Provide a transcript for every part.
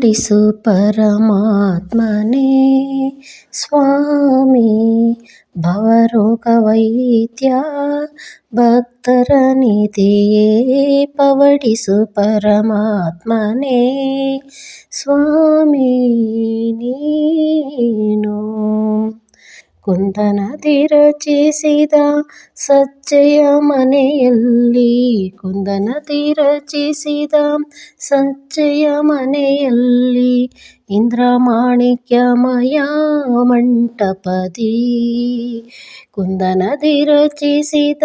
ಪವಡಿಸು ಪರಮಾತ್ಮನೇ ಸ್ವಾಮಿ ಭವರೋಗ ವೈದ್ಯ ಭಕ್ತರ ನಿಧಿಯೇ ಪವಡಿಸು ಪರಮಾತ್ಮನೇ ಸ್ವಾಮಿ ನೀನು. ಕುಂದನದಿ ರಚಿಸಿದ ಸಜ್ಜೆಯ ಮನೆಯಲ್ಲಿ ಕುಂದನದಿ ರಚಿಸಿದ ಸಜ್ಜೆಯ ಮನೆಯಲ್ಲಿ ಇಂದ್ರಮಾಣಿಕ್ಯಮಯ ಮಂಟಪದಿ ಕುಂದನದಿ ರಚಿಸಿದ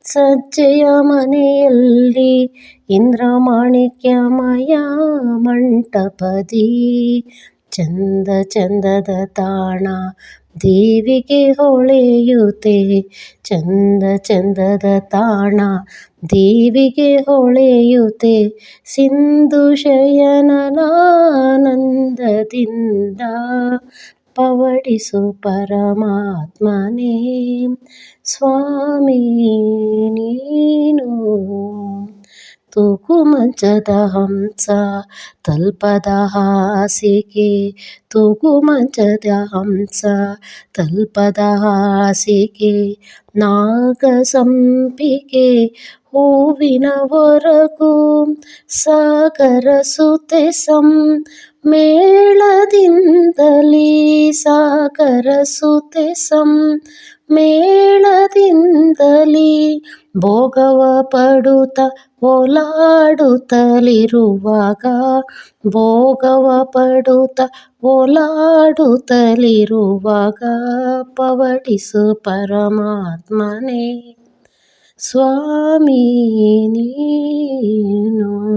ಸಜ್ಜೆಯ ಮನೆಯಲ್ಲಿ ಇಂದ್ರಮಾಣಿಕ್ಯಮಯ ಮಂಟಪದಿ ಚಂದ ಚಂದದ ತಾಣ ದೇವಿಗೆ ಹೊಳೆಯುತ್ತೆ ಚಂದ ಚಂದದ ತಾಣ ದೇವಿಗೆ ಹೊಳೆಯುತ್ತೆ ಸಿಂಧು ಶಯನನಾನಂದದಿಂದ ಪವಡಿಸು ಪರಮಾತ್ಮನೇ ಸ್ವಾಮಿ ನೀನು. ತೂಗು ಮಂಚದ ಹಂಸ ತಲ್ಪದ ಹಾಸಿಗೆ ತೂಗು ಮಂಚದ ಹಂಸ ತಲ್ಪದ ಹಾಸಿಗೆ ನಾಗ ಸಂಪಿಗೆ ಹೂವಿನ ಹೊರಗು ಸಾಗರ ಸುತೆ ಮೇಳದಿಂದಲೀ ಸಾಗರ ಸುತೆ ಮೇಳದಿಂದಲೀ ಭೋಗವ ಪಡುತ್ತ ಓಲಾಡುತ್ತಲಿರುವಾಗ ಭೋಗವ ಪಡುತ್ತ ಓಲಾಡುತ್ತಲಿರುವಾಗ ಪವಡಿಸು ಪರಮಾತ್ಮನೇ ಸ್ವಾಮಿ ನೀನು.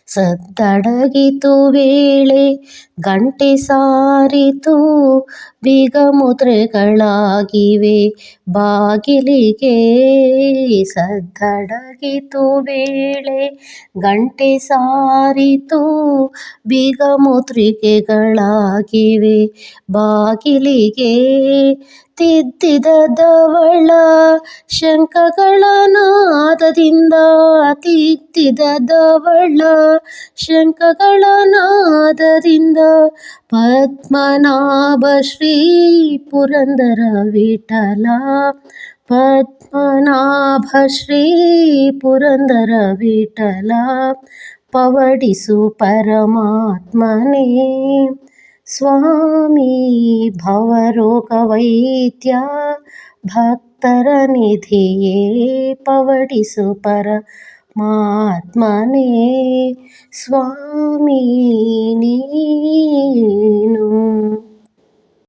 ಸದ್ದಡಗಿತು ವೇಳೆ ಗಂಟೆ ಸಾರಿತು ಬೀಗ ಮುದ್ರೆಗಳಾಗಿವೆ ಬಾಗಿಲಿಗೆ ಸದ್ದಡಗಿತು ವೇಳೆ ಗಂಟೆ ಸಾರಿತು ಬೀಗ ಮುದ್ರಿಕೆಗಳಾಗಿವೆ ಬಾಗಿಲಿಗೆ ತಿದ್ದಿದ ಧವಳ ಶಂಖಗಳ ನಾದದಿಂದ ತಿದ್ದಿದ ಧವಳ ಶಂಖಗಳ ನಾದದಿಂದ ಪದ್ಮನಾಭ ಶ್ರೀ ಪುರಂದರ ವಿಠಲ ಪದ್ಮನಾಭ ಶ್ರೀ ಪುರಂದರ ವಿಠಲ ಪವಡಿಸು ಪರಮಾತ್ಮನೇ ಸ್ವಾಮಿ ಭವರೋಗ ವೈದ್ಯ ಭಕ್ತರ ನಿಧಿಯೇ ಪವಡಿಸು ಪರಮಾತ್ಮನೇ ಸ್ವಾಮಿ ನೀ.